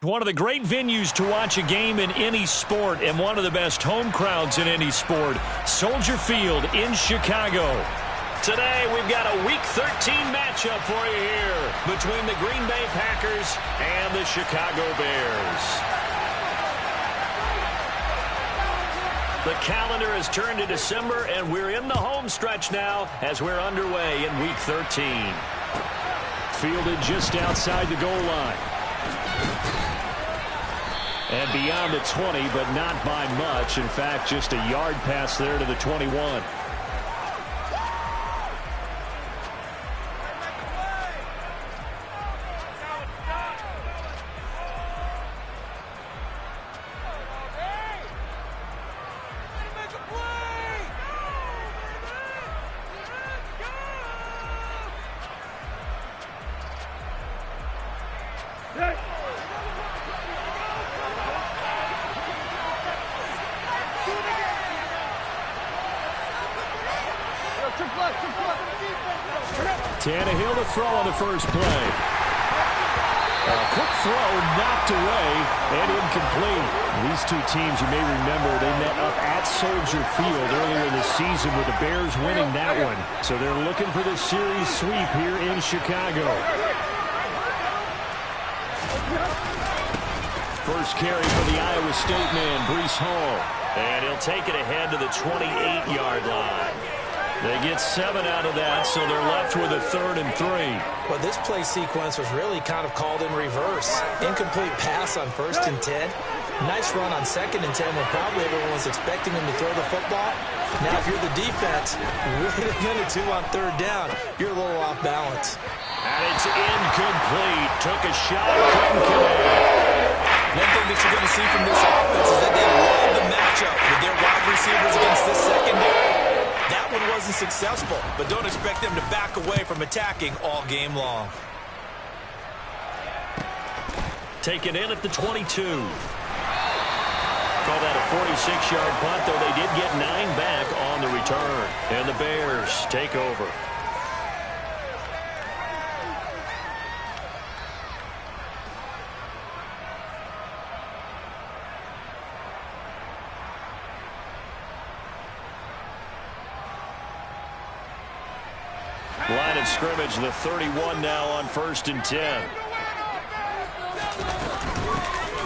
One of the great venues to watch a game in any sport and one of the best home crowds in any sport, Soldier Field in Chicago. Today, we've got a Week 13 matchup for you here between the Green Bay Packers and the Chicago Bears. The calendar has turned to December, and we're in the home stretch now as we're underway in Week 13. Fielded just outside the goal line. And beyond the 20, but not by much. In fact, just a yard pass there to the 21. Tannehill to throw on the first play. A quick throw knocked away and incomplete. These two teams, you may remember, they met up at Soldier Field earlier this season with the Bears winning that one. So they're looking for the series sweep here in Chicago. First carry for the Iowa State man, Breece Hall. And he'll take it ahead to the 28-yard line. They get 7 out of that, so they're left with a 3rd and 3. Well, this play sequence was really kind of called in reverse. Incomplete pass on 1st and 10. Nice run on 2nd and 10 when probably everyone was expecting him to throw the football. Now, if you're the defense, what are you going to do on 3rd down? You're a little off balance. And it's incomplete. Took a shot, couldn't connect. One thing that you're going to see from this offense is that they love the matchup with their wide receivers against this secondary. That one wasn't successful, but don't expect them to back away from attacking all game long. Taken in at the 22. Call that a 46-yard punt, though they did get 9 back on the return. And the Bears take over. Line of scrimmage, the 31 now on 1st and 10.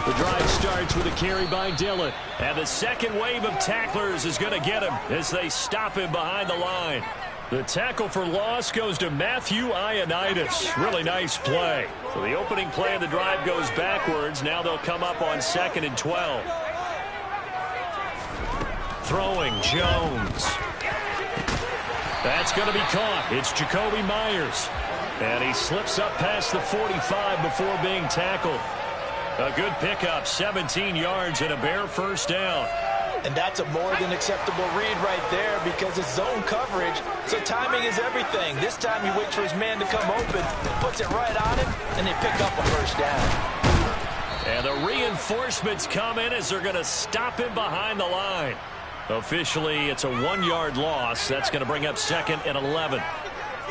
The drive starts with a carry by Dillon. And the second wave of tacklers is going to get him as they stop him behind the line. The tackle for loss goes to Matthew Ioannidis. Really nice play. So the opening play of the drive goes backwards. Now they'll come up on 2nd and 12. Throwing, Jones. That's going to be caught. It's Jacoby Myers. And he slips up past the 45 before being tackled. A good pickup, 17 yards and a Bear first down. And that's a more than acceptable read right there because it's zone coverage, so timing is everything. This time he waits for his man to come open, puts it right on him, and they pick up a first down. And the reinforcements come in as they're going to stop him behind the line. Officially, it's a 1-yard loss. That's going to bring up 2nd and 11.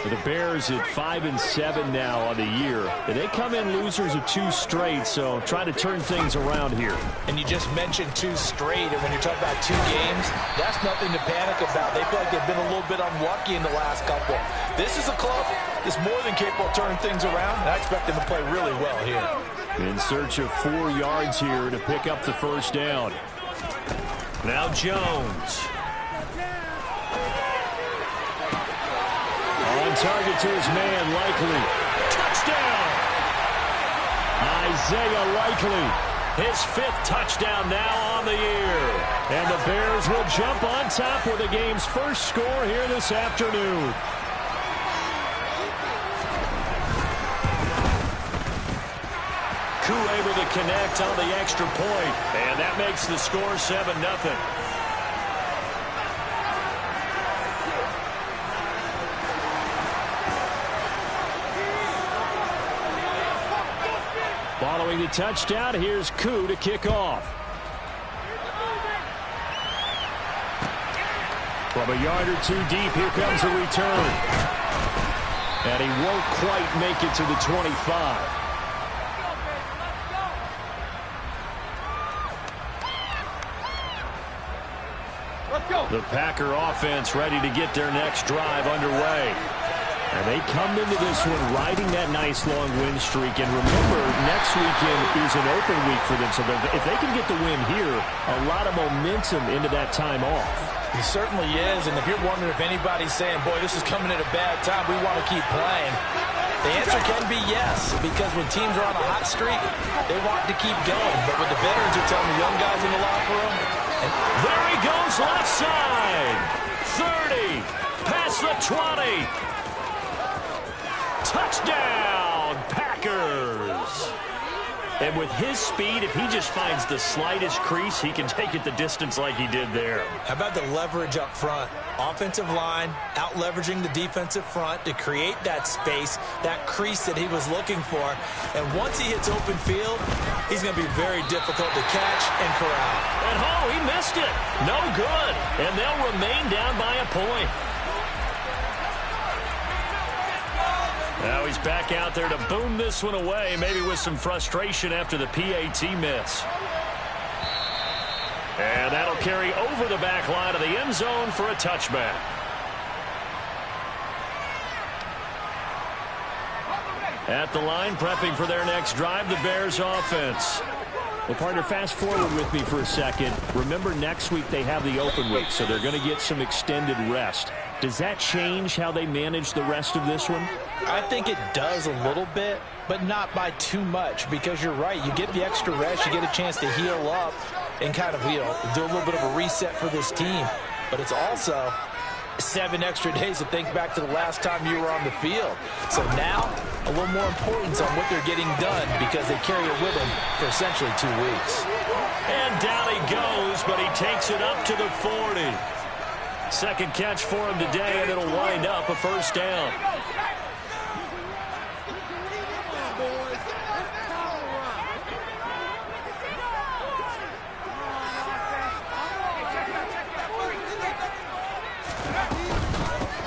For the Bears at 5-7 now on the year. And they come in losers of 2 straight, so try to turn things around here. And you just mentioned 2 straight, and when you're talking about 2 games, that's nothing to panic about. They feel like they've been a little bit unlucky in the last couple. This is a club that's more than capable of turning things around, and I expect them to play really well here. In search of 4 yards here to pick up the first down. Now Jones. On target to his man, Likely. Touchdown! Isaiah Likely. His 5th touchdown now on the year. And the Bears will jump on top with the game's first score here this afternoon. Koo able to connect on the extra point, and that makes the score 7-0. Following the touchdown, here's Koo to kick off. From a yard or 2 deep, here comes a return. And he won't quite make it to the 25. The Packer offense ready to get their next drive underway. And they come into this one riding that nice long win streak. And remember, next weekend is an open week for them. So if they can get the win here, a lot of momentum into that time off. He certainly is. And if you're wondering if anybody's saying, boy, this is coming at a bad time, we want to keep playing, the answer can be yes. Because when teams are on a hot streak, they want to keep going. But what the veterans are telling the young guys in the locker room, and there he goes left side. 30. Past the 20. Touchdown, Packers. And with his speed, if he just finds the slightest crease, he can take it the distance like he did there. How about the leverage up front? Offensive line out-leveraging the defensive front to create that space, that crease that he was looking for. And once he hits open field, he's going to be very difficult to catch and corral. And he missed it. No good. And they'll remain down by a point. Now he's back out there to boom this one away, maybe with some frustration after the PAT miss. And that'll carry over the back line of the end zone for a touchback. At the line, prepping for their next drive, the Bears offense. Well, partner, fast forward with me for a second. Remember, next week they have the open week, so they're going to get some extended rest. Does that change how they manage the rest of this one? I think it does a little bit, but not by too much, because you're right. You get the extra rest, you get a chance to heal up and kind of, do a little bit of a reset for this team. But it's also 7 extra days to think back to the last time you were on the field. So now, a little more importance on what they're getting done because they carry it with them for essentially 2 weeks. And down he goes, but he takes it up to the 40. Second catch for him today, and it'll wind up a first down.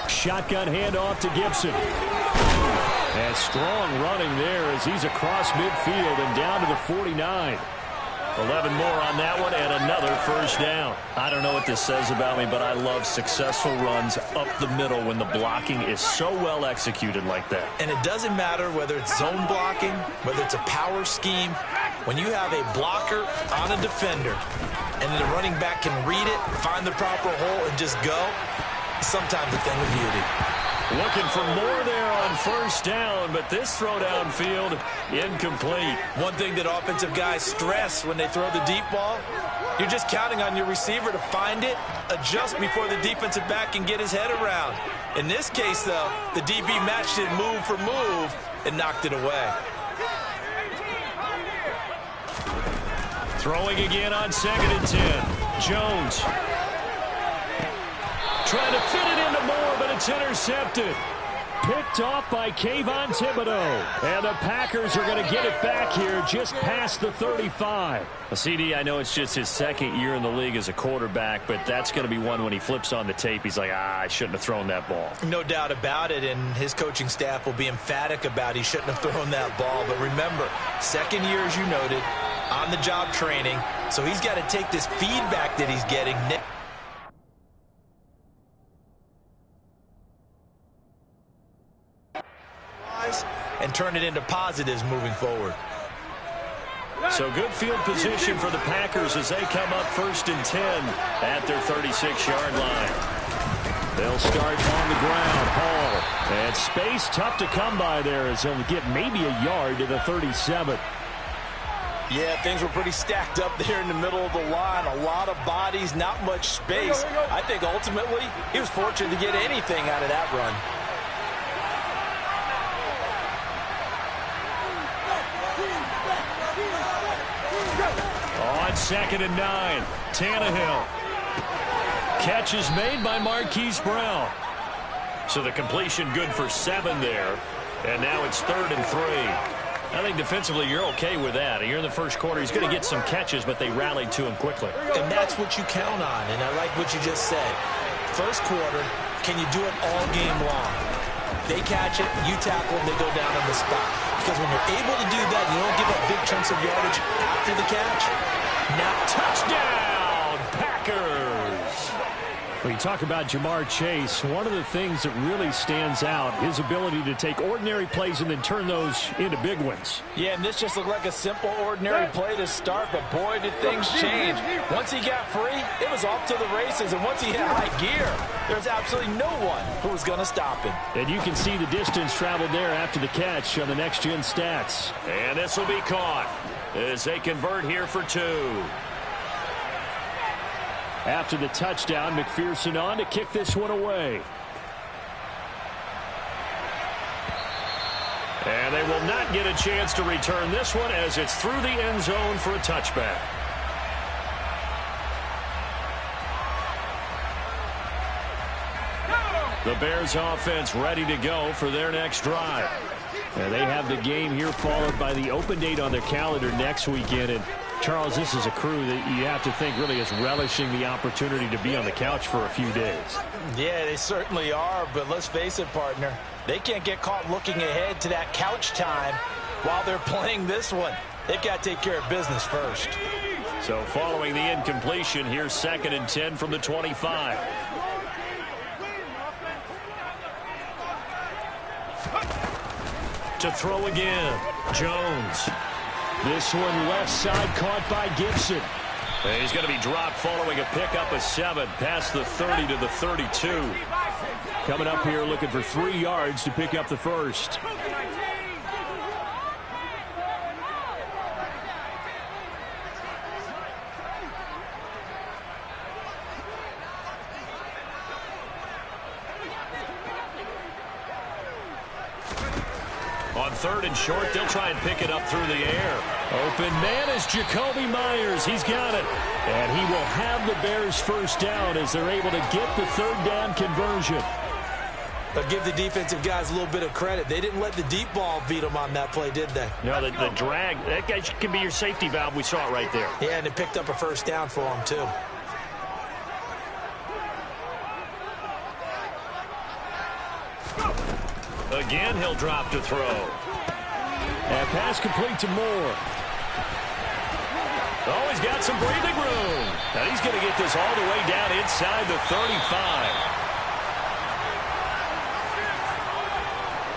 Shotgun handoff to Gibson. And strong running there as he's across midfield and down to the 49. 11 more on that one and another first down. I don't know what this says about me, but I love successful runs up the middle when the blocking is so well executed like that. And it doesn't matter whether it's zone blocking, whether it's a power scheme. When you have a blocker on a defender and the running back can read it, find the proper hole, and just go, sometimes a thing of beauty. Looking for more there on first down, but this throw downfield, incomplete. One thing that offensive guys stress when they throw the deep ball, you're just counting on your receiver to find it, adjust before the defensive back can get his head around. In this case, though, the DB matched it move for move and knocked it away. Throwing again on 2nd and 10. Jones. Trying to fit it into Moore, but it's intercepted. Picked off by Kayvon Thibodeau. And the Packers are going to get it back here just past the 35. A CD, I know it's just his second year in the league as a quarterback, but that's going to be one when he flips on the tape. He's like, I shouldn't have thrown that ball. No doubt about it, and his coaching staff will be emphatic about he shouldn't have thrown that ball. But remember, second year, as you noted, on-the-job training, so he's got to take this feedback that he's getting and turn it into positives moving forward. So good field position for the Packers as they come up 1st and 10 at their 36-yard line. They'll start on the ground. Hall. And space tough to come by there as they'll get maybe a yard to the 37. Yeah, things were pretty stacked up there in the middle of the line. A lot of bodies, not much space. I think ultimately he was fortunate to get anything out of that run. On 2nd and 9, Tannehill. Catch is made by Marquise Brown. So the completion good for 7 there. And now it's 3rd and 3. I think defensively you're okay with that. You're in the first quarter. He's going to get some catches, but they rallied to him quickly. And that's what you count on. And I like what you just said. First quarter, can you do it all game long? They catch it, you tackle them, they go down on the spot. Because when you're able to do that, you don't give up big chunks of yardage after the catch. Now, touchdown, Packers. Well, you talk about Jamar Chase. One of the things that really stands out, his ability to take ordinary plays and then turn those into big ones. Yeah, and this just looked like a simple, ordinary play to start, but boy, did things change. Once he got free, it was off to the races, and once he hit high gear, there's absolutely no one who was going to stop him. And you can see the distance traveled there after the catch on the next-gen stats. And this will be caught as they convert here for 2. After the touchdown, McPherson on to kick this one away. And they will not get a chance to return this one as it's through the end zone for a touchback. The Bears offense ready to go for their next drive. And they have the game here followed by the open date on their calendar next weekend. And Charles, this is a crew that you have to think really is relishing the opportunity to be on the couch for a few days. Yeah, they certainly are, but let's face it, partner. They can't get caught looking ahead to that couch time while they're playing this one. They've got to take care of business first. So following the incompletion, here's 2nd and 10 from the 25. To throw again, Jones. This one left side caught by Gibson. And he's going to be dropped following a pickup of 7 past the 30 to the 32. Coming up here looking for 3 yards to pick up the first. On 3rd and short, they'll try and pick it up through the air. Open man is Jacoby Myers. He's got it. And he will have the Bears first down as they're able to get the 3rd down conversion. But give the defensive guys a little bit of credit. They didn't let the deep ball beat them on that play, did they? No, the drag, that guy can be your safety valve. We saw it right there. Yeah, and it picked up a first down for them, too. Again, he'll drop to throw. And pass complete to Moore. Oh, he's got some breathing room. And he's going to get this all the way down inside the 35.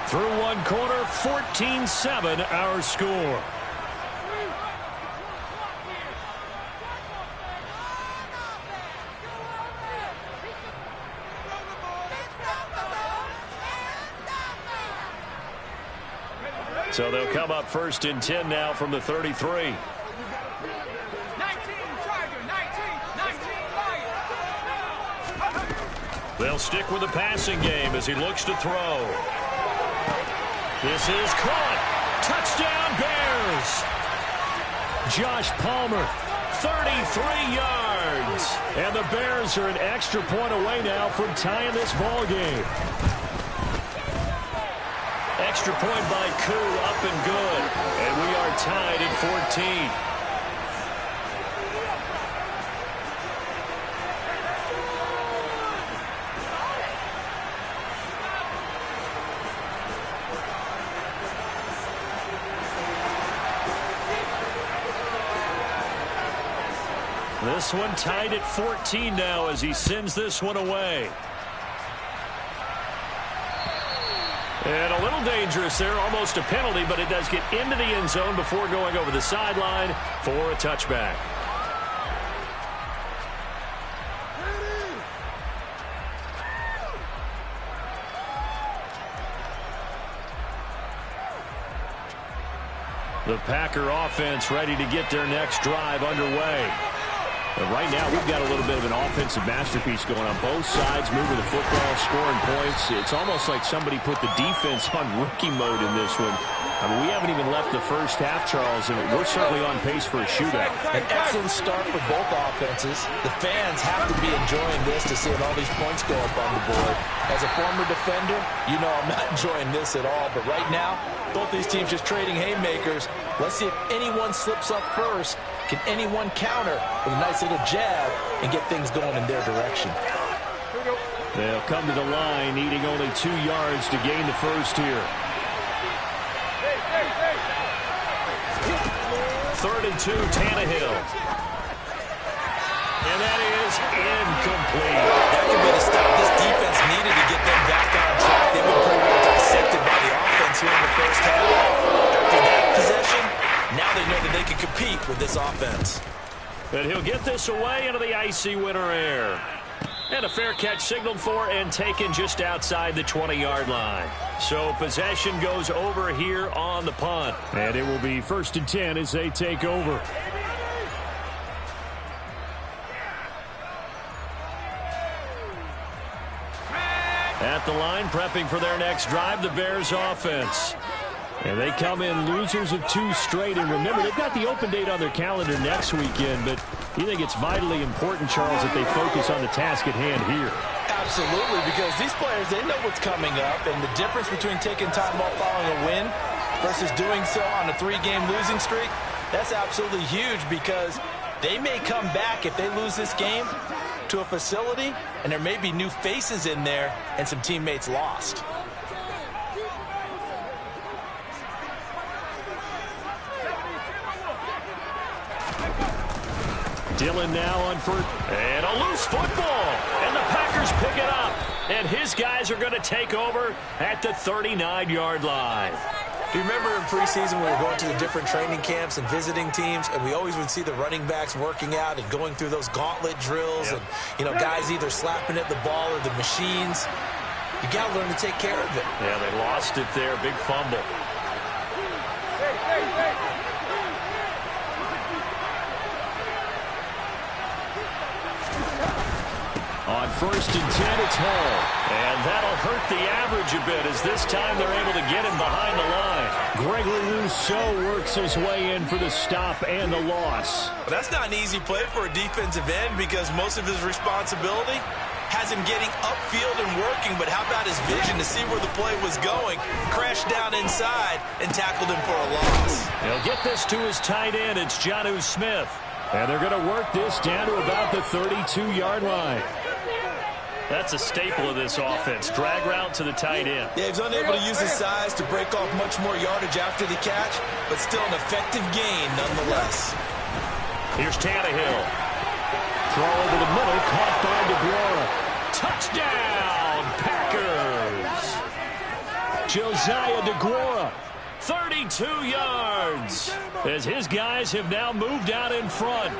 Through one quarter, 14-7 our score. So they'll come up 1st and 10 now from the 33. They'll stick with the passing game as he looks to throw. This is caught. Touchdown Bears. Josh Palmer, 33 yards. And the Bears are an extra point away now from tying this ball game. Extra point by Koo, up and good. And we are tied at 14. This one tied at 14 now as he sends this one away. And a little dangerous there, almost a penalty, but it does get into the end zone before going over the sideline for a touchback. The Packer offense ready to get their next drive underway. But right now, we've got a little bit of an offensive masterpiece going on both sides, moving the football, scoring points. It's almost like somebody put the defense on rookie mode in this one. I mean, we haven't even left the first half, Charles, and we're certainly on pace for a shootout. An excellent start for both offenses. The fans have to be enjoying this to see all these points go up on the board. As a former defender, you know I'm not enjoying this at all. But right now, both these teams just trading haymakers. Let's see if anyone slips up first. Can anyone counter with a nice little jab and get things going in their direction? They'll come to the line, needing only 2 yards to gain the first here. 3rd and 2, Tannehill. And that is incomplete. could be the stop this defense needed to get them back on track. They've been pretty well dissected by the offense here in the first half. After that possession, now they know that they can compete with this offense. And he'll get this away into the icy winter air. And a fair catch signaled for and taken just outside the 20-yard line. So possession goes over here on the punt. And it will be 1st and 10 as they take over. At the line, prepping for their next drive, the Bears offense. And they come in losers of 2 straight. And remember, they've got the open date on their calendar next weekend. But you think it's vitally important, Charles, that they focus on the task at hand here? Absolutely, because these players, they know what's coming up. And the difference between taking time off following a win versus doing so on a 3-game losing streak, that's absolutely huge because they may come back if they lose this game to a facility, and there may be new faces in there and some teammates lost. Dillon now on first. And a loose football. And the Packers pick it up. And his guys are going to take over at the 39-yard line. Do you remember in preseason we were going to the different training camps and visiting teams, and we always would see the running backs working out and going through those gauntlet drills, and, you know, guys either slapping at the ball or the machines. You got to learn to take care of it. Yeah, they lost it there. Big fumble. On 1st and 10, it's Hall. And that'll hurt the average a bit as this time they're able to get him behind the line. Gregory Rousseau works his way in for the stop and the loss. Well, that's not an easy play for a defensive end because most of his responsibility has him getting upfield and working, but how about his vision to see where the play was going, crashed down inside, and tackled him for a loss. He'll get this to his tight end. It's Jonnu Smith. And they're going to work this down to about the 32-yard line. That's a staple of this offense. Drag route to the tight end. Yeah, he's unable to use his size to break off much more yardage after the catch, but still an effective gain nonetheless. Here's Tannehill. Throw over the middle, caught by DeGuara. Touchdown, Packers. Josiah DeGuara, 32 yards, as his guys have now moved out in front.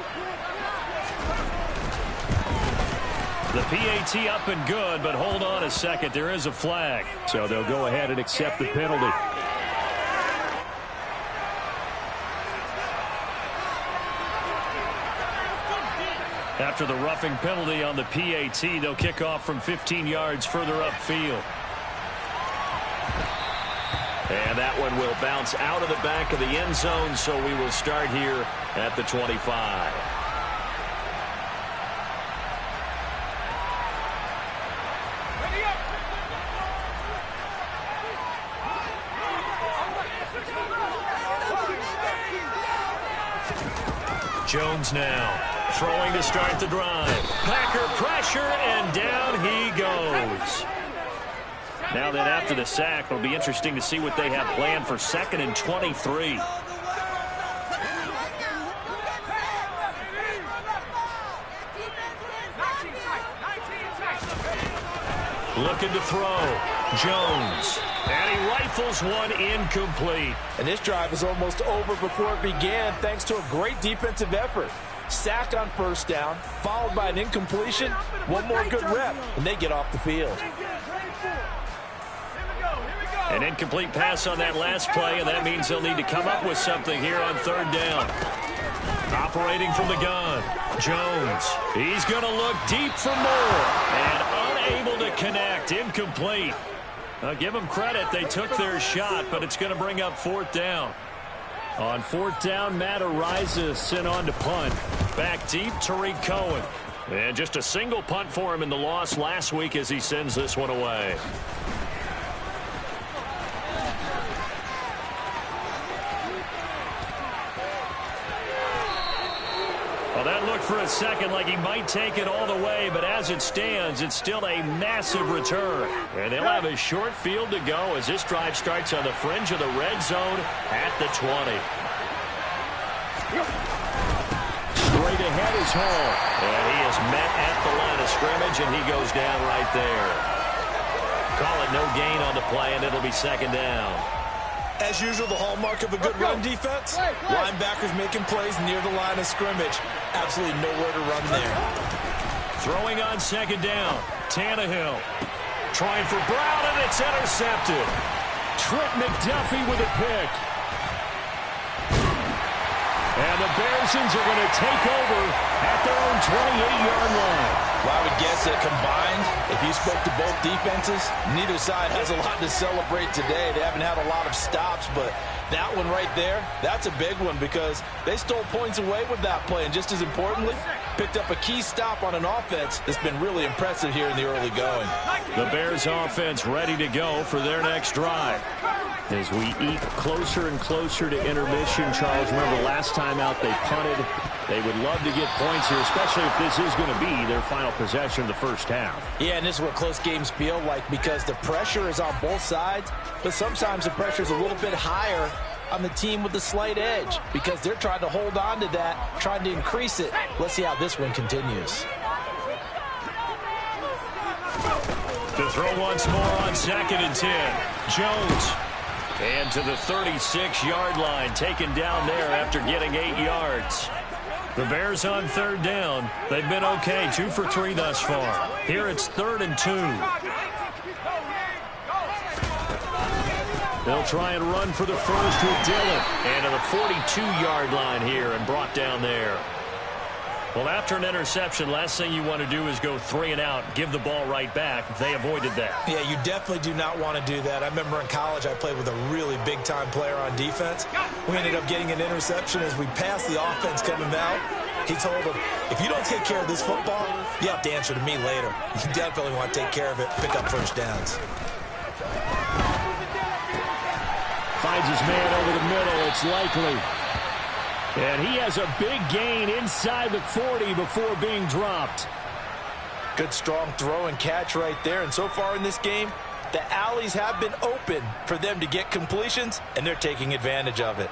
The PAT up and good, but hold on a second. There is a flag. So they'll go ahead and accept the penalty. After the roughing penalty on the PAT, they'll kick off from 15 yards further upfield. And that one will bounce out of the back of the end zone, so we will start here at the 25. Jones now throwing to start the drive. Packer pressure, and down he goes. Now then, after the sack, it'll be interesting to see what they have planned for 2nd and 23. Looking to throw. Jones. And he rifles one incomplete. And this drive is almost over before it began thanks to a great defensive effort. Sack on 1st down, followed by an incompletion. One more good rep, and they get off the field. An incomplete pass on that last play, and that means they'll need to come up with something here on 3rd down. Operating from the gun, Jones. He's going to look deep for more, and unable to connect. Incomplete. Give them credit. They took their shot, but it's going to bring up 4th down. On 4th down, Matt Araiza sent on to punt. Back deep, Tariq Cohen. And just a single punt for him in the loss last week as he sends this one away. Well, that looked for a second like he might take it all the way, but as it stands, it's still a massive return. And they'll have a short field to go as this drive starts on the fringe of the red zone at the 20. Straight ahead is Hall. And he is met at the line of scrimmage, and he goes down right there. Call it no gain on the play, and it'll be second down. As usual, the hallmark of a good run defense, linebackers making plays near the line of scrimmage. Absolutely nowhere to run there. Throwing on second down, Tannehill. Trying for Brown, and it's intercepted. Trent McDuffie with a pick. And the Bearsons are going to take over at their own 28-yard line. Well, I would guess that combined, if you spoke to both defenses, neither side has a lot to celebrate today. They haven't had a lot of stops, but that one right there, that's a big one because they stole points away with that play. And just as importantly, picked up a key stop on an offense that's been really impressive here in the early going. The Bears offense ready to go for their next drive. As we eke closer and closer to intermission, Charles, remember last time out they punted. They would love to get points here, especially if this is going to be their final possession of the first half. Yeah, and this is what close games feel like because the pressure is on both sides, but sometimes the pressure is a little bit higher on the team with the slight edge because they're trying to hold on to that, trying to increase it. Let's see how this one continues. To throw once more on 2nd and 10. Jones. And to the 36-yard line, taken down there after getting 8 yards. The Bears on 3rd down. They've been okay, 2 for 3 thus far. Here it's 3rd and 2. They'll try and run for the first with Dillon. And to the 42-yard line here and brought down there. Well, after an interception, last thing you want to do is go 3 and out, give the ball right back. They avoided that. Yeah, you definitely do not want to do that. I remember in college I played with a really big-time player on defense. We ended up getting an interception as we passed the offense coming out. He told him, if you don't take care of this football, you have to answer to me later. You definitely want to take care of it, pick up first downs. Finds his man over the middle. It's Likely. And he has a big gain inside the 40 before being dropped. Good, strong throw and catch right there. And so far in this game, the alleys have been open for them to get completions, and they're taking advantage of it.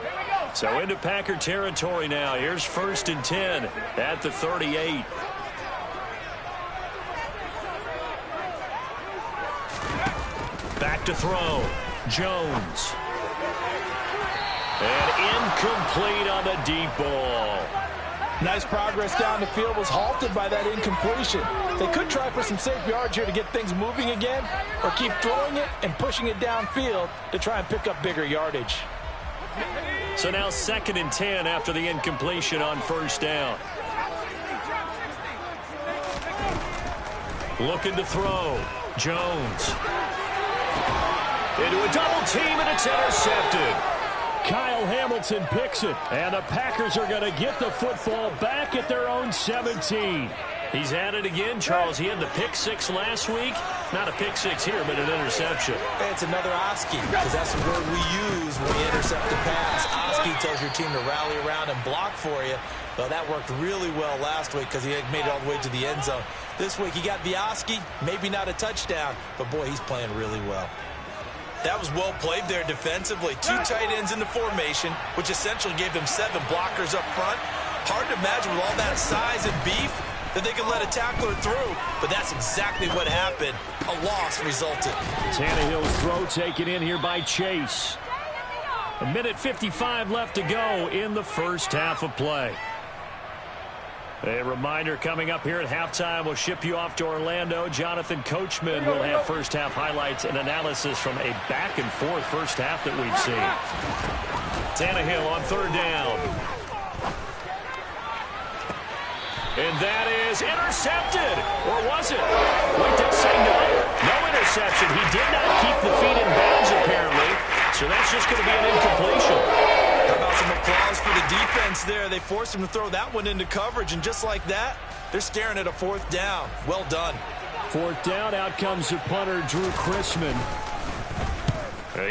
So into Packer territory now. Here's 1st and 10 at the 38. Back to throw. Jones. And incomplete on the deep ball. Nice progress down the field, was halted by that incompletion. They could try for some safe yards here to get things moving again, or keep throwing it and pushing it downfield to try and pick up bigger yardage. So now 2nd and 10 after the incompletion on 1st down. Looking to throw. Jones. Into a double team, and it's intercepted. Kyle Hamilton picks it, and the Packers are going to get the football back at their own 17. He's at it again, Charles. He had the pick 6 last week. Not a pick 6 here, but an interception. It's another Oski, because that's the word we use when we intercept the pass. Oski tells your team to rally around and block for you. Well, that worked really well last week because he had made it all the way to the end zone. This week he got the Oski, maybe not a touchdown, but boy, he's playing really well. That was well played there defensively. 2 tight ends in the formation, which essentially gave them 7 blockers up front. Hard to imagine with all that size and beef that they could let a tackler through, but that's exactly what happened. A loss resulted. Tannehill's throw taken in here by Chase. 1:55 left to go in the first half of play. A reminder coming up here at halftime, we'll ship you off to Orlando. Jonathan Coachman will have first half highlights and analysis from a back-and-forth first half that we've seen. Tannehill on 3rd down. And that is intercepted. Or was it? Wait, did say no? No interception. He did not keep the feet in bounds, apparently. So that's just going to be an incompletion. How about some applause for the defense there? They forced him to throw that one into coverage, and just like that, they're staring at a 4th down. Well done. 4th down, out comes the punter, Drew Chrisman.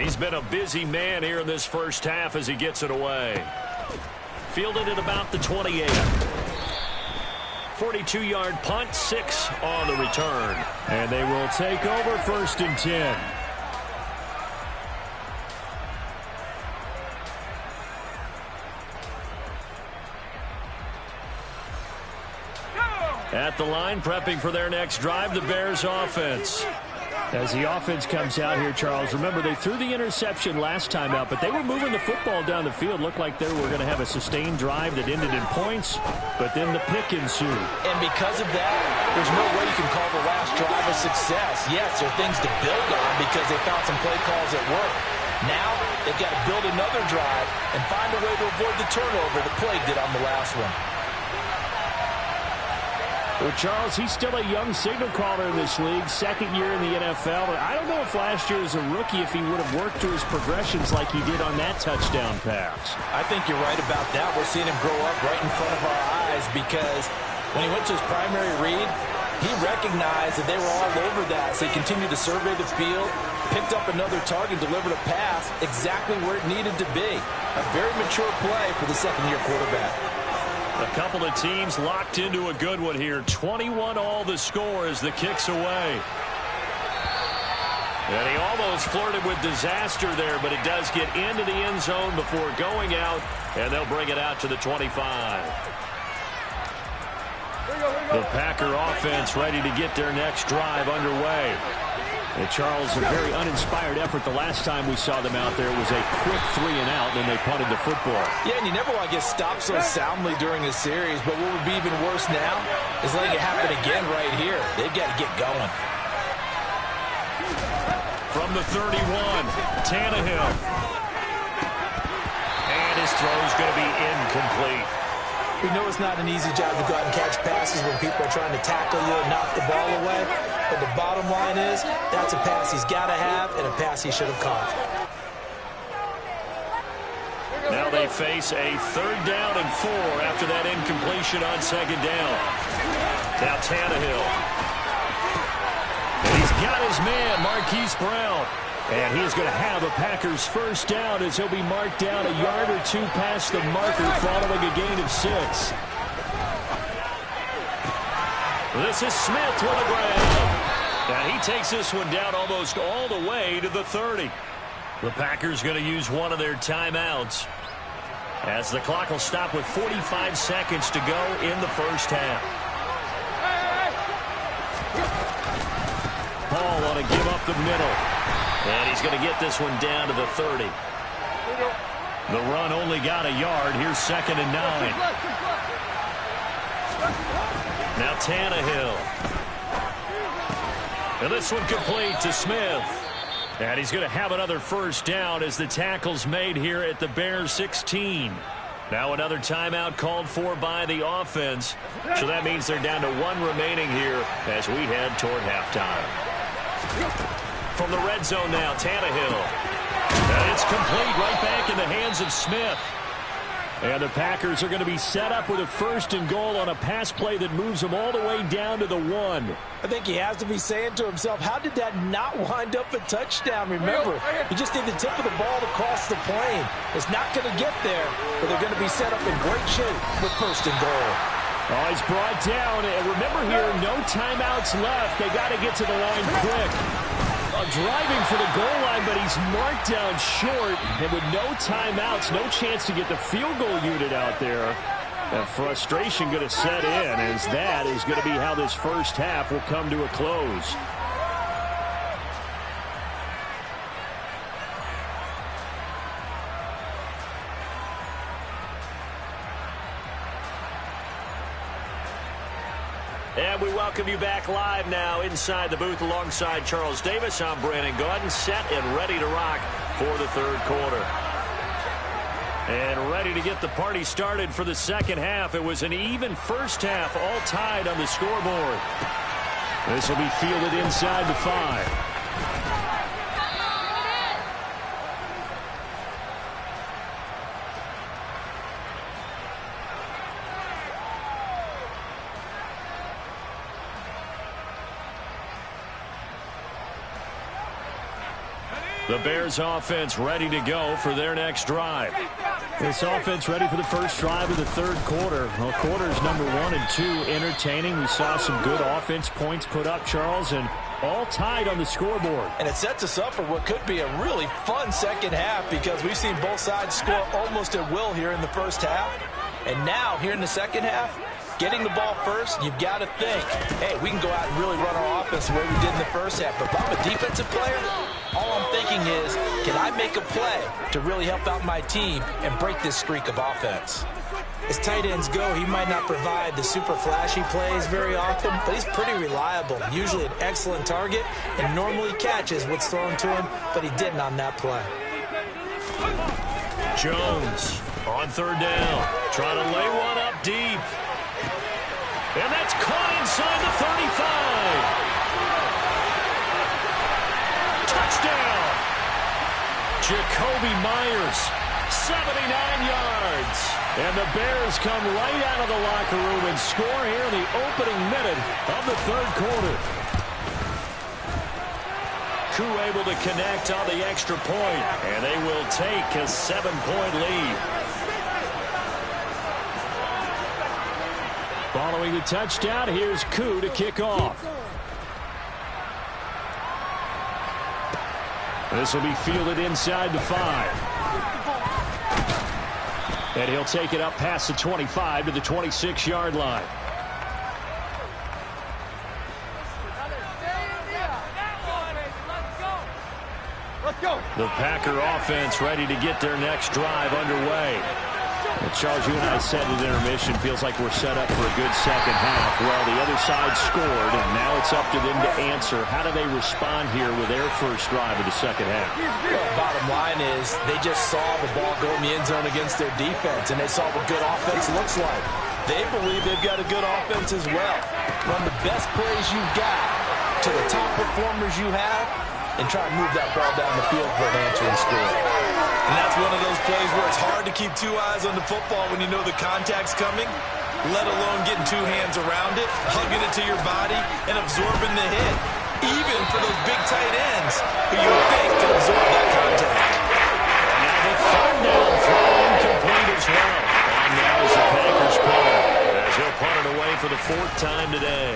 He's been a busy man here in this first half as he gets it away. Fielded at about the 28. 42-yard punt, 6 on the return. And they will take over 1st and 10. At the line, prepping for their next drive, the Bears offense. As the offense comes out here, Charles, remember they threw the interception last time out, but they were moving the football down the field. Looked like they were going to have a sustained drive that ended in points, but then the pick ensued. And because of that, there's no way you can call the last drive a success. Yes, there are things to build on because they found some play calls that work. Now, they've got to build another drive and find a way to avoid the turnover that plagued it on the last one. Well, Charles, he's still a young signal caller in this league, second year in the NFL. But I don't know if last year as a rookie if he would have worked through his progressions like he did on that touchdown pass. I think you're right about that. We're seeing him grow up right in front of our eyes because when he went to his primary read, he recognized that they were all over that. So he continued to survey the field, picked up another target, delivered a pass exactly where it needed to be. A very mature play for the second-year quarterback. A couple of teams locked into a good one here. 21-all the score as the kick's away. And he almost flirted with disaster there, but it does get into the end zone before going out, and they'll bring it out to the 25. The Packer offense ready to get their next drive underway. And Charles, a very uninspired effort the last time we saw them out there. It was a quick 3 and out, and they punted the football. Yeah, and you never want to get stopped so soundly during the series, but what would be even worse now is letting it happen again right here. They've got to get going. From the 31, Tannehill. And his throw's going to be incomplete. We know it's not an easy job to go out and catch passes when people are trying to tackle you and knock the ball away. But the bottom line is, that's a pass he's got to have and a pass he should have caught. Now they face a 3rd down and 4 after that incompletion on 2nd down. Now Tannehill. And he's got his man, Marquise Brown. And he is going to have a Packers first down as he'll be marked down a yard or 2 past the marker following a gain of 6. This is Smith with the ground. And he takes this one down almost all the way to the 30. The Packers going to use one of their timeouts as the clock will stop with 45 seconds to go in the first half. Paul want to give up the middle. And he's going to get this one down to the 30. The run only got a yard. Here's 2nd and 9. Now Tannehill. And this one complete to Smith. And he's going to have another first down as the tackle's made here at the Bears 16. Now another timeout called for by the offense. So that means they're down to 1 remaining here as we head toward halftime. From the red zone now, Tannehill. And it's complete right back in the hands of Smith. And the Packers are going to be set up with a 1st and goal on a pass play that moves them all the way down to the 1. I think he has to be saying to himself, how did that not wind up a touchdown? Remember, he just did the tip of the ball to cross the plane. It's not going to get there, but they're going to be set up in great shape with 1st and goal. Oh, he's brought down. And remember here, no timeouts left. They got to get to the line quick. Driving for the goal line, but he's marked down short. And with no timeouts, no chance to get the field goal unit out there. And frustration going to set in as that is going to be how this first half will come to a close. And we welcome you back live now inside the booth alongside Charles Davis. I'm Brandon Gaudin, set and ready to rock for the 3rd quarter. And ready to get the party started for the second half. It was an even first half, all tied on the scoreboard. This will be fielded inside the 5. The Bears offense ready to go for their next drive. This offense ready for the first drive of the 3rd quarter. Well, quarters number 1 and 2 entertaining. We saw some good offense points put up, Charles, and all tied on the scoreboard. And it sets us up for what could be a really fun second half because we've seen both sides score almost at will here in the first half. And now, here in the second half, getting the ball first, you've got to think, hey, we can go out and really run our offense the way we did in the first half. But if I'm a defensive player, all I'm thinking is, can I make a play to really help out my team and break this streak of offense? As tight ends go, he might not provide the super flashy plays very often, but he's pretty reliable, usually an excellent target, and normally catches what's thrown to him, but he didn't on that play. Jones on third down, trying to lay one up deep. And that's caught inside the 35. Touchdown! Jacoby Myers, 79 yards. And the Bears come right out of the locker room and score here in the opening minute of the third quarter. Koo able to connect on the extra point, and they will take a 7-point lead. Following the touchdown, here's Koo to kick off. This will be fielded inside the 5. And he'll take it up past the 25 to the 26-yard line. The Packer offense ready to get their next drive underway. And Charles, you and I said at intermission, feels like we're set up for a good second half. Well, the other side scored, and now it's up to them to answer. How do they respond here with their first drive of the second half? Well, bottom line is they just saw the ball go in the end zone against their defense, and they saw what good offense looks like. They believe they've got a good offense as well. Run the best plays you've got to the top performers you have, and try and move that ball down the field for an answering score. And that's one of those plays where it's hard to keep two eyes on the football when you know the contact's coming, let alone getting two hands around it, hugging it to your body, and absorbing the hit, even for those big tight ends who you would think can absorb that contact. And now the third down throw incomplete as well. And now is the Packers punter, as he'll punt it away for the 4th time today.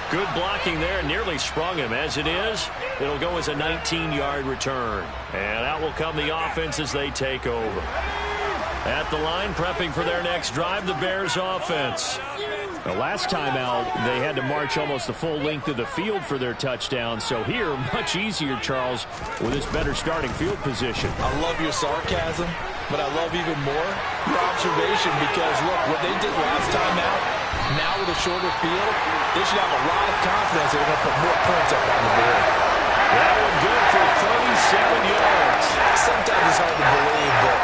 Good blocking there, nearly sprung him. As it is, it'll go as a 19-yard return. And out will come the offense as they take over. At the line, prepping for their next drive, the Bears offense. The last time out, they had to march almost the full length of the field for their touchdown. So here, much easier, Charles, with this better starting field position. I love your sarcasm, but I love even more your observation because, look, what they did last time out, now with a shorter field, they should have a lot of confidence they're going to put more points up on the board. That one good for 37 yards. Sometimes it's hard to believe, but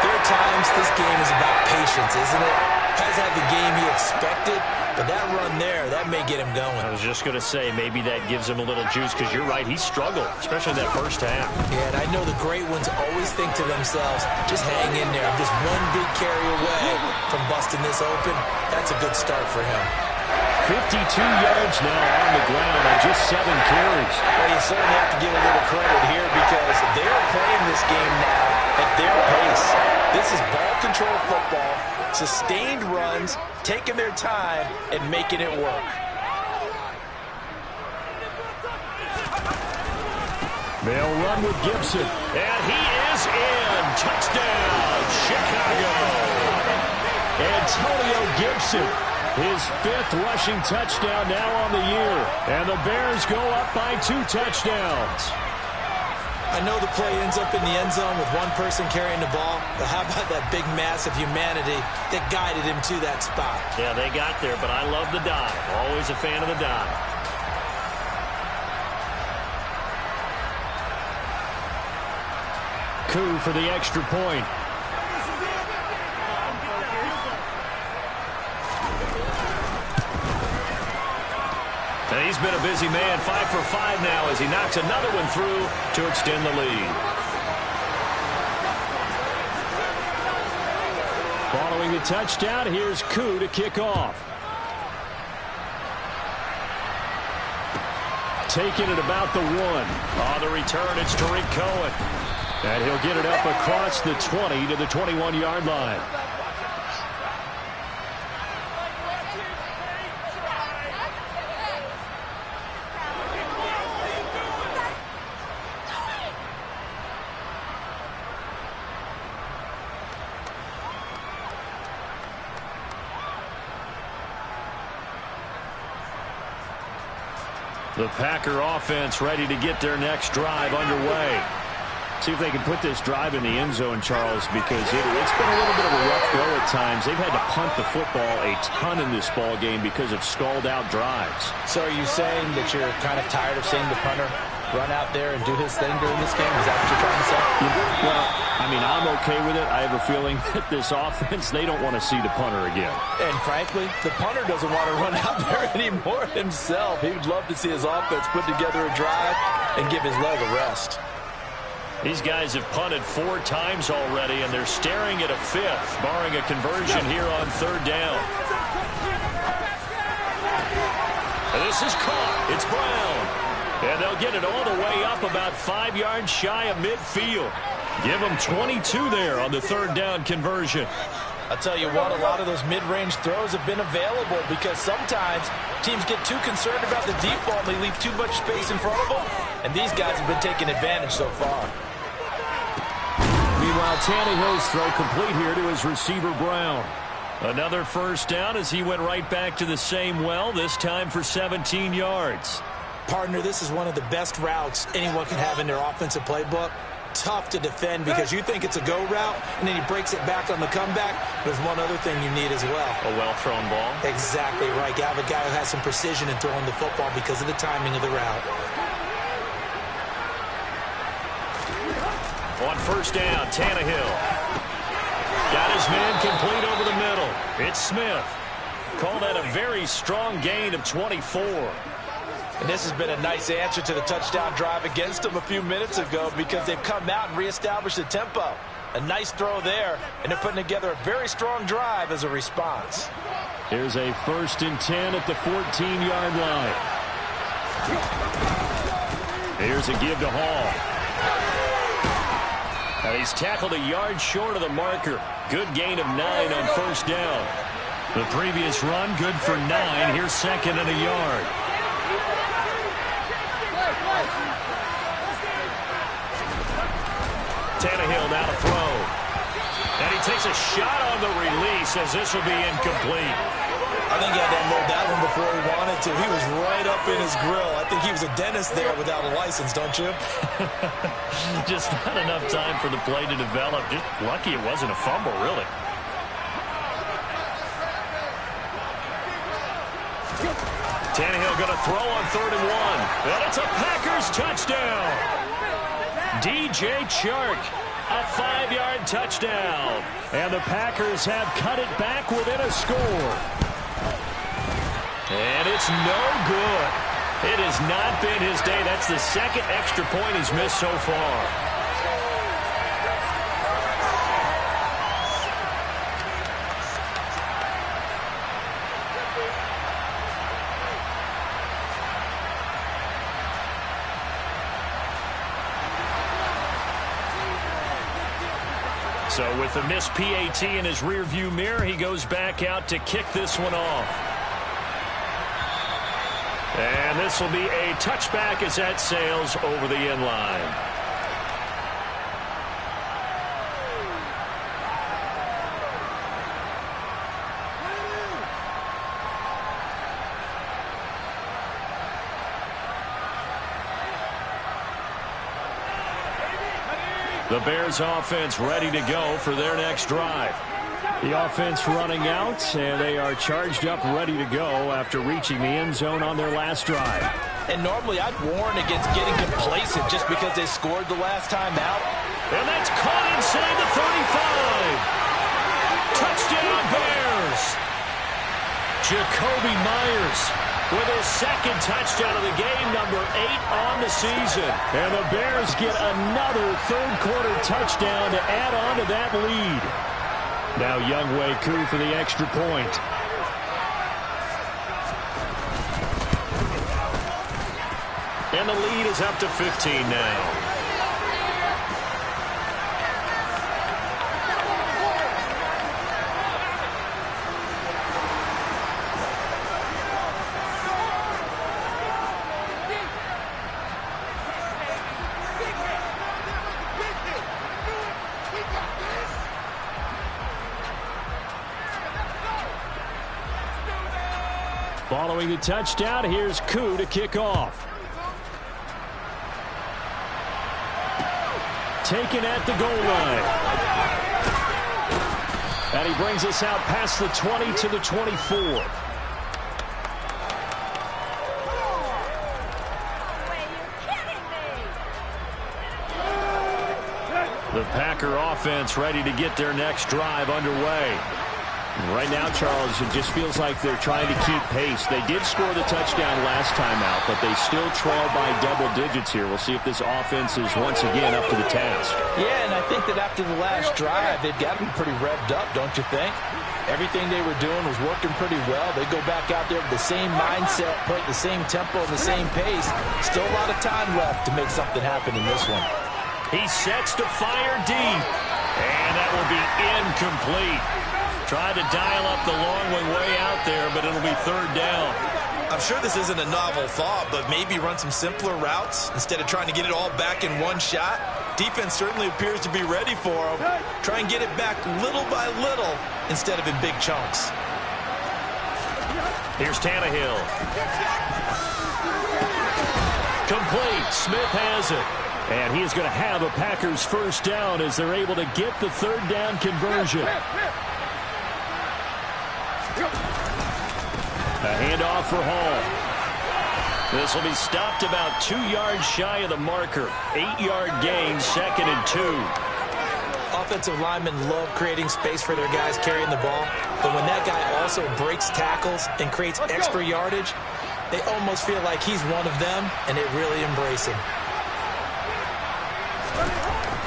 there are times this game is about patience, isn't it? Hasn't had the game he expected, but that run there, that may get him going. I was just going to say, maybe that gives him a little juice, because you're right, he struggled, especially that first half. Yeah, and I know the great ones always think to themselves, just hang in there. I'm just one big carry away from busting this open. That's a good start for him. 52 yards now on the ground on just 7 carries. Well, you certainly have to give a little credit here because they're playing this game now at their pace. This is ball control football, sustained runs, taking their time, and making it work. They'll run with Gibson. And he is in. Touchdown, Chicago. Antonio Gibson, his 5th rushing touchdown now on the year. And the Bears go up by 2 touchdowns. I know the play ends up in the end zone with one person carrying the ball, but how about that big mass of humanity that guided him to that spot? Yeah, they got there, but I love the dive. Always a fan of the dive. Koo for the extra point. And he's been a busy man, 5 for 5 now as he knocks another one through to extend the lead. Following the touchdown, here's Koo to kick off. Taking it about the 1. On the return, it's Tariq Cohen. And he'll get it up across the 20 to the 21-yard line. The Packer offense ready to get their next drive underway. See if they can put this drive in the end zone, Charles, because it's been a little bit of a rough go at times. They've had to punt the football a ton in this ball game because of stalled-out drives. So are you saying that you're kind of tired of seeing the punter run out there and do his thing during this game? Is that what you're trying to say? Well, I mean, I'm okay with it. I have a feeling that this offense, they don't want to see the punter again. And frankly, the punter doesn't want to run out there anymore himself. He would love to see his offense put together a drive and give his leg a rest. These guys have punted 4 times already, and they're staring at a 5th, barring a conversion here on 3rd down. And this is caught. It's Brown. And they'll get it all the way up about 5 yards shy of midfield. Give them 22 there on the 3rd down conversion. I'll tell you what, a lot of those mid-range throws have been available because sometimes teams get too concerned about the deep ball and they leave too much space in front of them. And these guys have been taking advantage so far. Meanwhile, Tannehill's throw complete here to his receiver, Brown. Another 1st down as he went right back to the same well, this time for 17 yards. Partner, this is one of the best routes anyone can have in their offensive playbook. Tough to defend because you think it's a go route, and then he breaks it back on the comeback. There's one other thing you need as well. A well-thrown ball? Exactly right. You have a guy who has some precision in throwing the football because of the timing of the route. On 1st down, Tannehill. Got his man complete over the middle. It's Smith. Call that a very strong gain of 24. And this has been a nice answer to the touchdown drive against them a few minutes ago because they've come out and reestablished the tempo. A nice throw there, and they're putting together a very strong drive as a response. Here's a 1st and 10 at the 14-yard line. Here's a give to Hall. Now he's tackled a yard short of the marker. Good gain of 9 on 1st down. The previous run, good for 9. Here's 2nd and a yard. Tannehill now to throw. And he takes a shot on the release as this will be incomplete. I think he had to unload that one before he wanted to. He was right up in his grill. I think he was a dentist there without a license, don't you? Just not enough time for the play to develop. Just lucky it wasn't a fumble, really. Tannehill going to throw on 3rd and 1. And it's a Packers touchdown. DJ Chark, a 5-yard touchdown. And the Packers have cut it back within a score. And it's no good. It has not been his day. That's the 2nd extra point he's missed so far. So with the missed PAT in his rearview mirror, he goes back out to kick this one off. And this will be a touchback as that sails over the end line. The Bears offense ready to go for their next drive. The offense running out, and they are charged up, ready to go after reaching the end zone on their last drive. And normally I'd warn against getting complacent just because they scored the last time out. And that's caught inside the 35. Touchdown Bears. Jacoby Myers with his 2nd touchdown of the game, number 8 on the season. And the Bears get another 3rd-quarter touchdown to add on to that lead. Now Younghoe Koo for the extra point. And the lead is up to 15 now. Following the touchdown, here's Koo to kick off. Taken at the goal line. And he brings us out past the 20 to the 24. The Packer offense ready to get their next drive underway. Right now, Charles, it just feels like they're trying to keep pace. They did score the touchdown last time out, but they still trail by double digits here. We'll see if this offense is once again up to the task. Yeah, and I think that after the last drive, they've got to be pretty revved up, don't you think? Everything they were doing was working pretty well. They go back out there with the same mindset, play at the same tempo and the same pace. Still a lot of time left to make something happen in this one. He sets to fire deep, and that will be incomplete. Tried to dial up the long way out there, but it'll be third down. I'm sure this isn't a novel thought, but maybe run some simpler routes instead of trying to get it all back in one shot. Defense certainly appears to be ready for him. Try and get it back little by little instead of in big chunks. Here's Tannehill. Complete. Smith has it. And he is going to have a Packers first down as they're able to get the third down conversion. A handoff for Hall. This will be stopped about 2 yards shy of the marker. 8-yard gain, 2nd and 2. Offensive linemen love creating space for their guys carrying the ball, but when that guy also breaks tackles and creates extra yardage, they almost feel like he's one of them, and they really embrace him.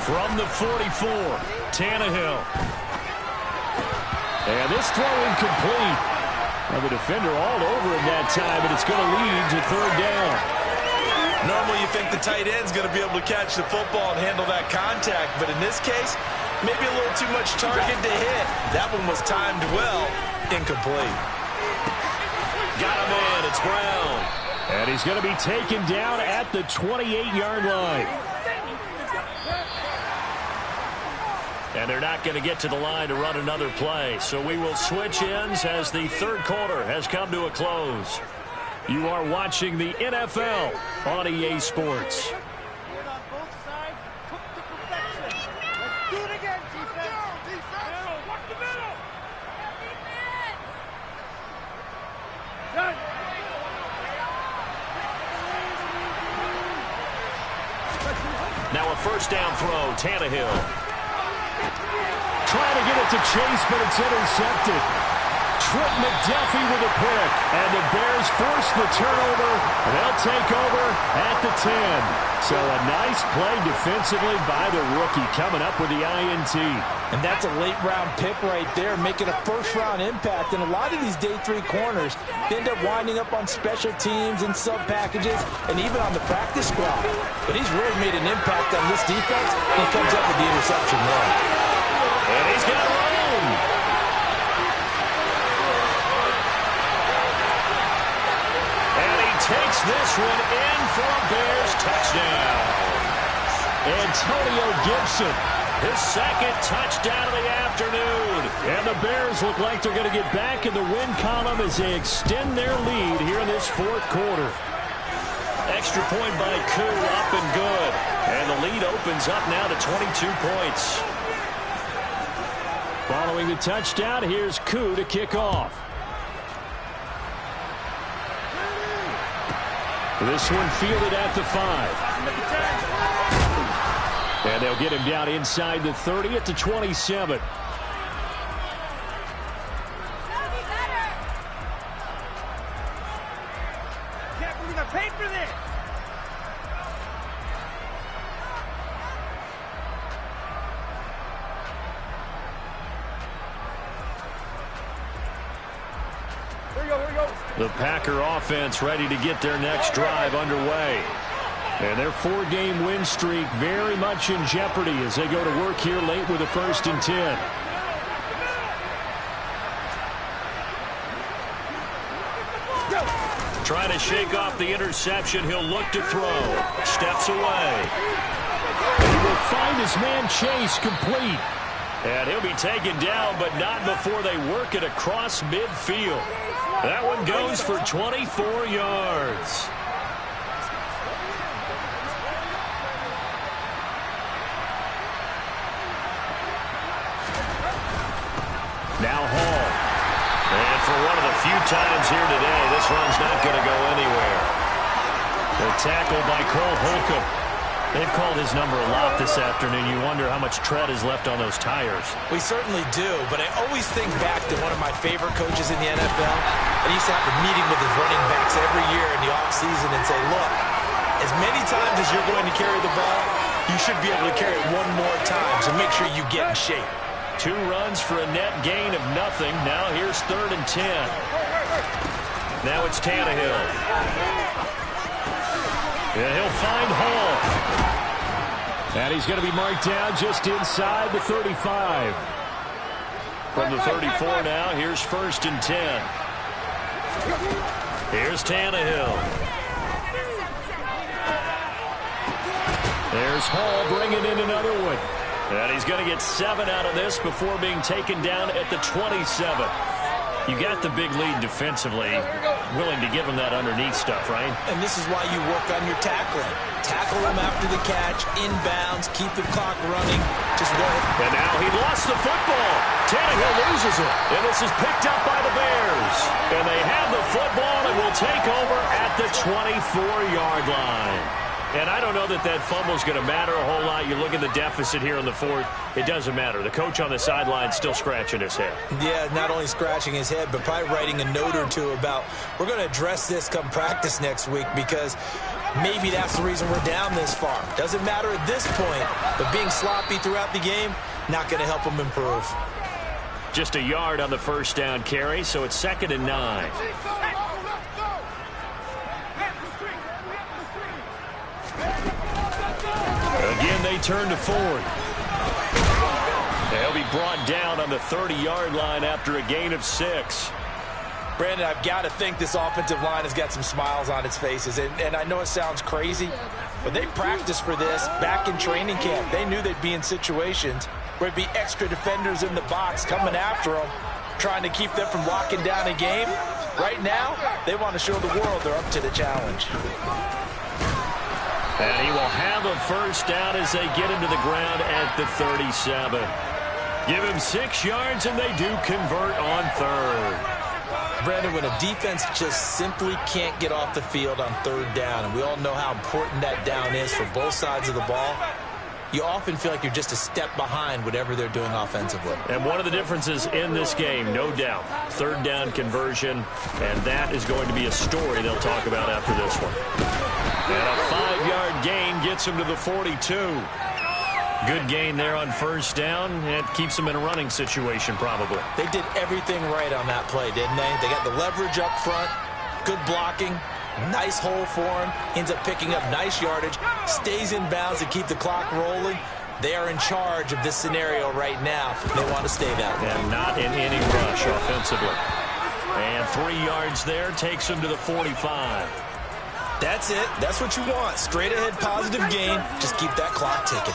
From the 44, Tannehill. And this throw incomplete. Well, the defender all over him that time, and it's going to lead to third down. Normally you think the tight end's going to be able to catch the football and handle that contact, but in this case, maybe a little too much target to hit. That one was timed well. Incomplete. Got him in. It's Brown. And he's going to be taken down at the 28-yard line. And they're not going to get to the line to run another play. So we will switch ends as the third quarter has come to a close. You are watching the NFL on EA Sports. Now a first down throw, Tannehill. Trying to get it to Chase, but it's intercepted. Trent McDuffie with a pick, and the Bears force the turnover. They'll take over at the 10. So a nice play defensively by the rookie coming up with the INT. And that's a late-round pick right there, making a first-round impact. And a lot of these day 3 corners end up winding up on special teams and sub-packages and even on the practice squad. But he's really made an impact on this defense, and he comes up with the interception there. And he's got room. And he takes this one in for a Bears touchdown. Antonio Gibson, his second touchdown of the afternoon. And the Bears look like they're going to get back in the win column as they extend their lead here in this fourth quarter. Extra point by Koo, up and good. And the lead opens up now to 22 points. Following the touchdown, here's Koo to kick off. This one fielded at the 5. And they'll get him down inside the 30 at the 27. Can't believe I paid for this. The Packer offense ready to get their next drive underway. And their 4-game win streak very much in jeopardy as they go to work here late with a 1st and 10. Trying to shake off the interception. He'll look to throw. Steps away. He will find his man Chase complete. And he'll be taken down, but not before they work it across midfield. That one goes for 24 yards. Now Hall. And for one of the few times here today, this run's not going to go anywhere. The tackle by Cole Holcomb. They've called his number a lot this afternoon. You wonder how much tread is left on those tires. We certainly do, but I always think back to one of my favorite coaches in the NFL. And he used to have a meeting with his running backs every year in the offseason and say, look, as many times as you're going to carry the ball, you should be able to carry it one more time, so make sure you get in shape. 2 runs for a net gain of nothing. Now here's 3rd and 10. Now it's Tannehill. And he'll find Hall. And he's going to be marked down just inside the 35. From the 34 now, here's 1st and 10. Here's Tannehill. There's Hall bringing in another one. And he's going to get 7 out of this before being taken down at the 27. You got the big lead defensively. Willing to give him that underneath stuff, right? And this is why you work on your tackling. Tackle him after the catch, inbounds, keep the clock running. Just go ahead. And now he lost the football. Tannehill loses it. And this is picked up by the Bears. And they have the football and will take over at the 24-yard line. And I don't know that that fumble is going to matter a whole lot. You look at the deficit here in the 4th. It doesn't matter. The coach on the sideline still scratching his head. Yeah, not only scratching his head, but probably writing a note or two about, we're going to address this come practice next week because maybe that's the reason we're down this far. Doesn't matter at this point, but being sloppy throughout the game, not going to help him improve. Just a yard on the 1st down carry, so it's 2nd and 9. Again, they turn to Ford. They'll be brought down on the 30-yard line after a gain of 6. Brandon, I've got to think this offensive line has got some smiles on its faces. And I know it sounds crazy, but they practiced for this back in training camp. They knew they'd be in situations where it'd be extra defenders in the box coming after them, trying to keep them from locking down a game. Right now, they want to show the world they're up to the challenge. And he will have a 1st down as they get him to the ground at the 37. Give him 6 yards, and they do convert on 3rd. Brandon, when a defense just simply can't get off the field on 3rd down, and we all know how important that down is for both sides of the ball, you often feel like you're just a step behind whatever they're doing offensively. And one of the differences in this game, no doubt, 3rd down conversion, and that is going to be a story they'll talk about after this one. And a 5-yard gain gets him to the 42. Good gain there on 1st down. It keeps them in a running situation probably. They did everything right on that play, didn't they? They got the leverage up front, good blocking, nice hole for him, ends up picking up nice yardage, stays in bounds to keep the clock rolling. They are in charge of this scenario right now. They want to stay that way. And not in any rush offensively. And 3 yards there takes him to the 45. That's it. That's what you want. Straight ahead positive gain. Just keep that clock ticking.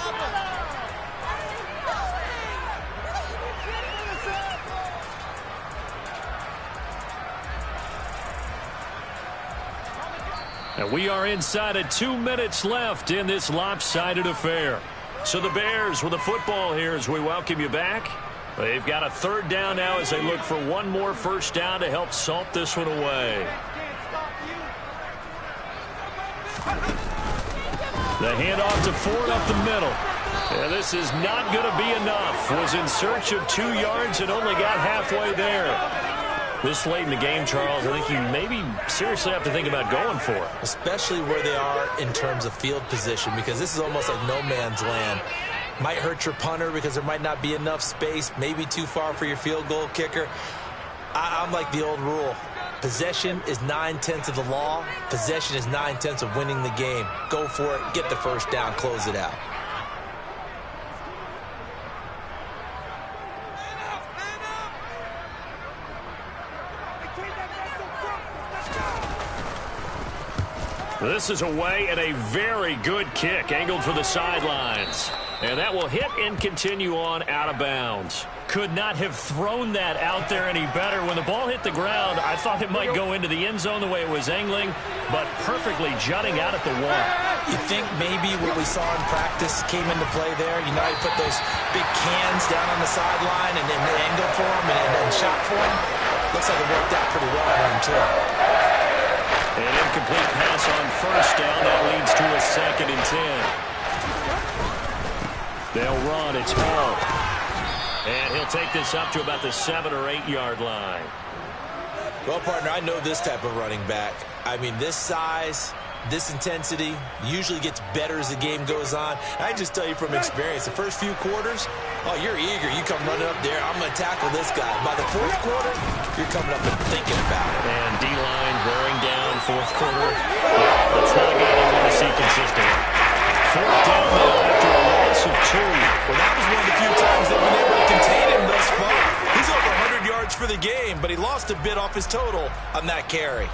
And we are inside of 2 minutes left in this lopsided affair. So the Bears with the football here as we welcome you back. They've got a 3rd down now as they look for one more 1st down to help salt this one away. The handoff to Ford up the middle. And this is not going to be enough. Was in search of 2 yards and only got halfway there. This late in the game, Charles, I think you maybe seriously have to think about going for it. Especially where they are in terms of field position, because this is almost like no man's land. Might hurt your punter because there might not be enough space, maybe too far for your field goal kicker. I'm like the old rule. Possession is 9/10 of the law. Possession is 9/10 of winning the game. Go for it. Get the 1st down. Close it out. This is away and a very good kick angled for the sidelines. And that will hit and continue on out of bounds. could not have thrown that out there any better. When the ball hit the ground, I thought it might go into the end zone the way it was angling, but perfectly jutting out at the wall. You think maybe what we saw in practice came into play there? You know, he put those big cans down on the sideline and then angled for him and shot for him. Looks like it worked out pretty well for him, too. An incomplete pass on first down. That leads to a 2nd and 10. They'll run. It's Hall. And he'll take this up to about the 7 or 8 yard line. Well, partner, I know this type of running back. I mean, this size, this intensity usually gets better as the game goes on. I just tell you from experience, the first few quarters, oh, you're eager. You come running up there. I'm going to tackle this guy. By the 4th quarter, you're coming up and thinking about it. And D-line wearing down 4th quarter. Yeah, that's not a guy they want to see consistently. 4th down now after a loss of 2. Well, that was one of the few times they've been able to contain him thus far. He's over 100 yards for the game, but he lost a bit off his total on that carry.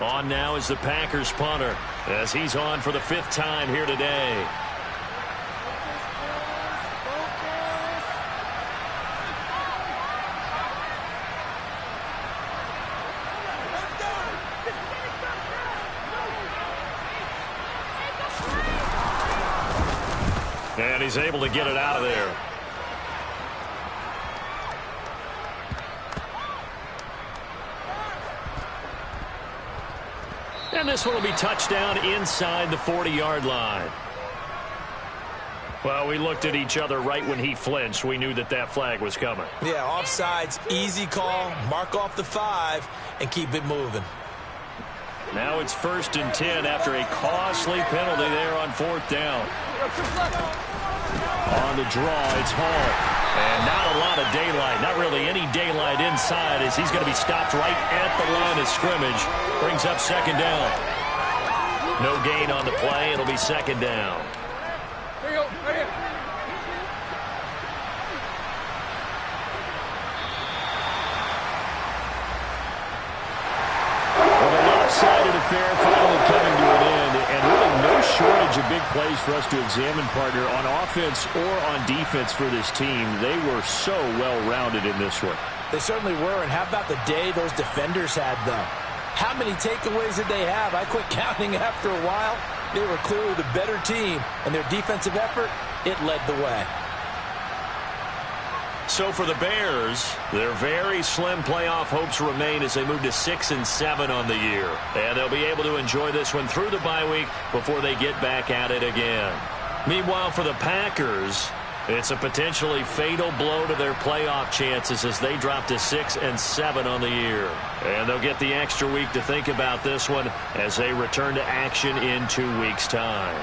On now is the Packers punter as he's on for the 5th time here today. And he's able to get it out of there. And this one will be touchdown inside the 40-yard line. Well, we looked at each other right when he flinched. We knew that that flag was coming. Yeah, offsides, easy call, mark off the 5, and keep it moving. Now it's 1st and 10 after a costly penalty there on 4th down. On the draw, it's Hall. And not a lot of daylight, not really any daylight inside as he's going to be stopped right at the line of scrimmage. Brings up 2nd down. No gain on the play. It'll be 2nd down. Here you go. Right here. Well, the lopsided affair finally coming to an end, and really no shortage of big plays for us to examine, partner, on offense or on defense for this team. They were so well-rounded in this one. They certainly were, and how about the day those defenders had, though? How many takeaways did they have? I quit counting after a while. They were clearly the better team, and their defensive effort, it led the way. So for the Bears, their very slim playoff hopes remain as they move to 6 and 7 on the year. And they'll be able to enjoy this one through the bye week before they get back at it again. Meanwhile, for the Packers, it's a potentially fatal blow to their playoff chances as they drop to 6 and 7 on the year. And they'll get the extra week to think about this one as they return to action in 2 weeks' time.